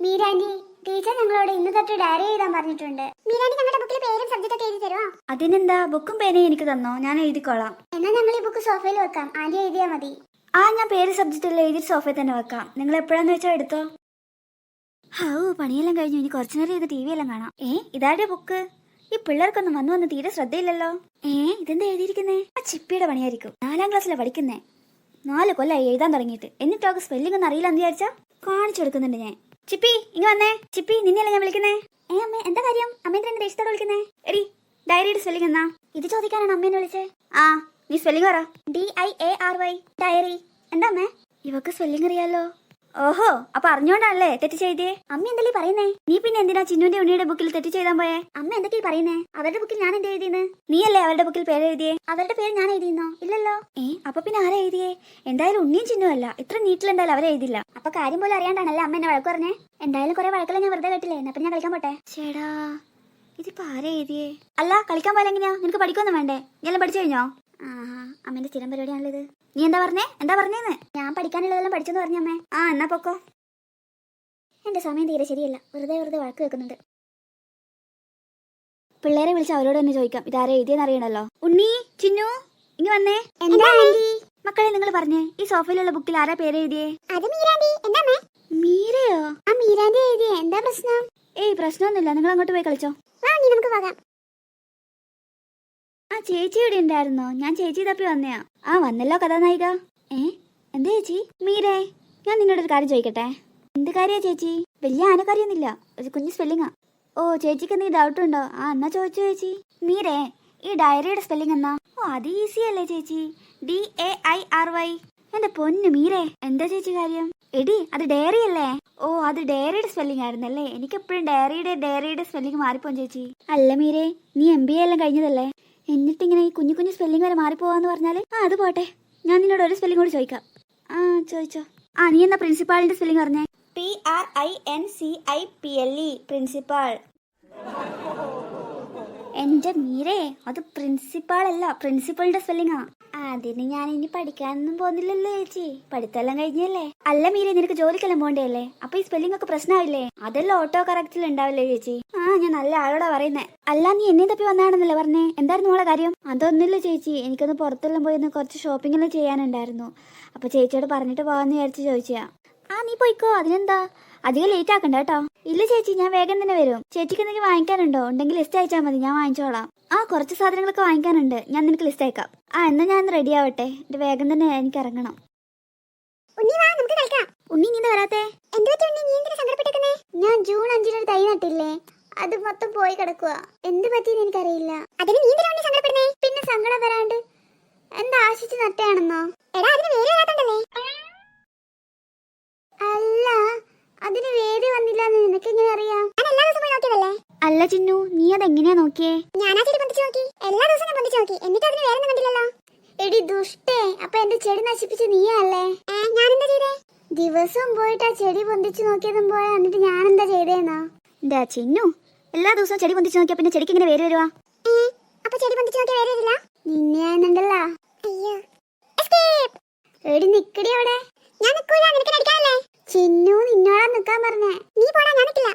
മീരാൻഡി, teacher ഞങ്ങളോട് ഇന്ന് തൊട്ട് ഡയറി എഴുതാൻ പറഞ്ഞിട്ടുണ്ട്. മീരാൻഡി ഞങ്ങളുടെ ബുക്കിൽ പേരും സബ്ജക്റ്റ് ഒക്കെ എഴുതി തരുമോ? അതിനെന്താ, ബുക്കും പേനയും എനിക്ക് തന്നോ, ഞാൻ എഴുതിക്കോളാം. എന്നാ ഞങ്ങൾ ഈ ബുക്ക് സോഫയിൽ വെക്കാം, ആദ്യം എഴുതിയാ മതി. ഞാൻ പേര് സബ്ജക്റ്റ് എല്ലാം എഴുതി സോഫയിൽ തന്നെ വെക്കാം. നിങ്ങൾ എപ്പോഴാന്ന് വെച്ചാൽ എടുത്തോ. പണിയെല്ലാം കഴിഞ്ഞു, ഇനി കുറച്ചു നേരം ഇത് TV എല്ലാം കാണാം. ഇതാരുടെ ബുക്ക്? ഈ പിള്ളേർക്കൊന്നും വന്നു തീരെ ശ്രദ്ധയില്ലല്ലോ. ഇതെന്താ എഴുതിയിരിക്കുന്നേ? ആ ചിപ്പിയുടെ പണിയായിരിക്കും. 4ാം ക്ലാസ്സിലാണ് പഠിക്കുന്നേ. 4 കൊല്ലമായി എഴുതാൻ തുടങ്ങിയിട്ട്. എന്നിട്ടൊക്കെ സ്പെല്ലിംഗ് ഒന്നും അറിയില്ല എന്ന് വിചാരിച്ചാ കാണിച്ചു കൊടുക്കുന്നുണ്ട് ഞാൻ. ചിപ്പി ഇങ്ങ് വന്നേ. ചിപ്പി, നിന്നെയല്ലേ ഞാൻ വിളിക്കുന്നേ. അമ്മ, എന്താ കാര്യം? അമ്മേന്ദ്രൻ ദേശത്തോടെ വിളിക്കുന്നേ. എടി, ഡയറിയുടെ സ്പെല്ലിംഗ് എന്നാ? ഇത് ചോദിക്കാനാണ് അമ്മേനെ വിളിച്ചേ. നീ സ്പെല്ലിംഗ് പറ. DIARY, diary. എന്താ അമ്മേ? ഇവക്ക് സ്പെല്ലിംഗ് അറിയാലോ. ഓഹോ, അപ്പൊ അറിഞ്ഞോണ്ടാണല്ലേ തെറ്റ് ചെയ്തേ. അമ്മ എന്തല്ലേ പറയുന്നേ? നീ പിന്നെ എന്തിനാ ചിന്നുവിന്റെ ഉണ്ണിയുടെ ബുക്കിൽ തെറ്റ് ചെയ്താൻ പോയേ? അമ്മ എന്തൊക്കെയാ പറയുന്നേ? അവരുടെ ബുക്കിൽ ഞാൻ എന്താ എഴുതിയെന്ന്? നീയല്ലേ അവരുടെ ബുക്കിൽ പേര് എഴുതിയേ? അവരുടെ പേര് ഞാൻ എഴുതിയെന്നോ? ഇല്ലല്ലോ. അപ്പൊ പിന്നെ ആരാ എഴുതിയേ? എന്തായാലും ഉണ്ണിയും ചിന്നുവല്ല. ഇത്ര നീറ്റിൽ എന്തായാലും അവരെ എഴുതില്ല. അപ്പൊ കാര്യം പോലെ അറിയാണ്ടാണല്ലേ അമ്മ എന്നെ വഴക്ക് പറഞ്ഞേ? എന്തായാലും കുറെ വഴക്കല്ല ഞാൻ വെറുതെ കേട്ടില്ലേ. അപ്പൊ ഞാൻ കളിക്കാൻ പോട്ടെ. ചേടാ, ഇതിപ്പോ ആരാ എഴുതിയേ? അല്ല, കളിക്കാൻ പോയാൽ എങ്ങനെയാ? നിനക്ക് പഠിക്കൊന്നും വേണ്ടേ? ഞാൻ പഠിച്ചു കഴിഞ്ഞോ? അമ്മേന്റെ സ്ഥിരം പരിപാടിയാണല്ലോ ഇത്. നീ എന്താ പറഞ്ഞേന്ന്? ഞാൻ പഠിക്കാനുള്ളതെല്ലാം പഠിച്ചെന്ന് പറഞ്ഞമ്മേ. എന്നാ പൊക്കോ. എന്റെ സമയം തീരെ ശരിയല്ല, വെറുതെ വഴക്ക് വെക്കുന്നുണ്ട്. പിള്ളേരെ വിളിച്ച് അവരോട് തന്നെ ചോദിക്കാം ഇതാരെ എഴുതിയെന്ന് അറിയണല്ലോ. ഉണ്ണി, ചിന്നു, ഇങ്ങ് വന്നേ. മക്കളെ, നിങ്ങൾ പറഞ്ഞേ, ഈ സോഫയിലുള്ള ബുക്കിൽ ആരാ പേര് എഴുതിയേ? മീരയോ? മീരാൻഡി എഴുതിയേ. എന്താ പ്രശ്നം? പ്രശ്നമൊന്നുമില്ല, നിങ്ങൾ അങ്ങോട്ട് പോയി കളിച്ചോ. നമുക്ക് പോകാം. ചേച്ചി ഇവിടെ ഉണ്ടായിരുന്നോ? ഞാൻ ചേച്ചി തപ്പി വന്നയാ. വന്നല്ലോ കഥാനായിക. എന്താ ചേച്ചി? മീരേ, ഞാൻ നിന്നോട് ഒരു കാര്യം ചോദിക്കട്ടെ? എന്ത് കാര്യാ ചേച്ചി? വലിയ ആനക്കാര്യൊന്നുമില്ല, ഒരു കുഞ്ഞു സ്പെല്ലിങ്ങാ. ചേച്ചിക്ക് എന്തെങ്കിലും ഡൗട്ട് ഉണ്ടോ? എന്നാ ചോദിച്ചു ചേച്ചി. മീരേ, ഈ ഡയറിയുടെ സ്പെല്ലിംഗ് എന്നാ? അത് ഈസി അല്ലേ ചേച്ചി, DAIRY. എന്റെ പൊന്നു മീരേ, എന്താ ചേച്ചി കാര്യം? എടി, അത് ഡയറി അല്ലേ? അത് ഡയറിയുടെ സ്പെല്ലിംഗ് ആയിരുന്നല്ലേ. എനിക്കെപ്പോഴും ഡയറിയുടെ സ്പെല്ലിംഗ് മാറിപ്പോൻ ചേച്ചി. അല്ല മീരേ, നീ MBA എല്ലാം കഴിഞ്ഞതല്ലേ? എന്നിട്ടിങ്ങനെ ഈ കുഞ്ഞു സ്പെല്ലിംഗ് വരെ മാറിപ്പോവാന്ന് പറഞ്ഞാല് അത് പോട്ടെ. ഞാൻ നിന്നോട് ഒരു സ്പെല്ലിംഗ് കൂടി ചോദിക്കാം. ചോദിച്ചോ. നീ എന്നാ പ്രിൻസിപ്പാളിന്റെ സ്പെല്ലിംഗ് പറഞ്ഞേ? PRINCIPLE, principal. എന്റെ മീരേ, അത് പ്രിൻസിപ്പാൾ അല്ല, പ്രിൻസിപ്പളിന്റെ സ്പെല്ലിംഗാ. അതിന് ഞാൻ ഇനി പഠിക്കാനൊന്നും പോകുന്നില്ലല്ലോ ചേച്ചി, പഠിത്തെല്ലാം കഴിഞ്ഞല്ലേ. അല്ല മീരേ, നിനക്ക് ജോലിക്കെല്ലാം പോണ്ടല്ലേ? അപ്പൊ ഈ സ്പെല്ലിംഗ് ഒക്കെ പ്രശ്നമാവില്ലേ? അതെല്ലാം ഓട്ടോ കറക്റ്റിൽ ഉണ്ടാവില്ലേ ചേച്ചി? ഞാൻ നല്ല ആളോടാ പറയുന്നേ. അല്ല, നീ എന്നെ തപ്പി വന്നാണെന്നല്ലേ പറഞ്ഞേ? എന്തായിരുന്നു മോളെ കാര്യം? അതൊന്നുമില്ല ചേച്ചി, എനിക്കൊന്ന് പുറത്തെല്ലാം പോയി കുറച്ച് ഷോപ്പിംഗ് എല്ലാം ചെയ്യാനുണ്ടായിരുന്നു. അപ്പൊ ചേച്ചിയോട് പറഞ്ഞിട്ട് പോവാന്ന് വിചാരിച്ച് ചോദിച്ചാ. നീ പോയിക്കോ, അതിനെന്താ? അധികം ലേറ്റ് ആക്കണ്ട കേട്ടോ. ഇല്ല ചേച്ചി, ഞാൻ വേഗം തന്നെ വരും. ചേച്ചിക്ക് എന്തെങ്കിലും വാങ്ങിക്കാനുണ്ടോ? ഉണ്ടെങ്കിൽ ലിസ്റ്റ് അയച്ചാൽ മതി, ഞാൻ വാങ്ങിച്ചോളാം. കുറച്ച് സാധനങ്ങളൊക്കെ വാങ്ങിക്കാനുണ്ട്, ഞാൻ നിനക്ക് ലിസ്റ്റ് അയക്കാം. എന്നാ ഞാൻ റെഡി ആവട്ടെ, എന്റെ വേഗം തന്നെ എനിക്ക് ഇറങ്ങണം. ഉണ്ണി, നീ വരാത്തെ? ഞാൻ ജൂൺ 5 ഒരു തൈ നട്ടില്ലേ, അത് മൊത്തം പോയി കിടക്കുക. എന്ത് പറ്റിയെന്ന് എനിക്കറിയില്ല. പിന്നെ സങ്കടം വരാണ്ട് എന്താ ആശിച്ച് നട്ടയാണെന്നോ? അല്ല, അതിന് വേര് വന്നില്ല എന്ന് നിനക്ക് എങ്ങനെ അറിയാം? അല്ല ചിന്നു, നീ അതെങ്ങനെയാ നോക്കിയേ? എല്ലാ ദിവസവും ഞാൻ പൊന്തിച്ച് നോക്കി, എന്നിട്ട് അതിന് വേറെ കണ്ടില്ലല്ലോ. എടി ദുഷ്ടേ, അപ്പൊ എന്റെ ചെടി നശിപ്പിച്ച് നീയല്ലേ? ഞാനെന്താ ചെയ്തേ? ദിവസവും പോയിട്ട് ആ ചെടി പൊന്തിച്ച് നോക്കിയതും പോയാ, എന്നിട്ട് ഞാൻ എന്താ ചെയ്തേന്നാ? ചിന്നു, എല്ലാ ദിവസവും ചെടി പൊന്തിച്ച് നോക്കിയാ പിന്നെ ചെടിക്ക് ഇങ്ങനെ വേര് വരുവാ? അപ്പൊ ചെടി പൊന്തിച്ച് നോക്കിയാ വേര് വരില്ല? നിന്നെയാണെന്നുണ്ടല്ലോ. എടി നിക്കടി അവിടെ. ഞാൻ നിക്കൂല, നിനക്ക് നടിക്കാനല്ലേ? ചിന്നു, നിന്നോടാ നിക്കാൻ പറഞ്ഞേ. നീ പോടാ, ഞാൻ നിക്കില്ല.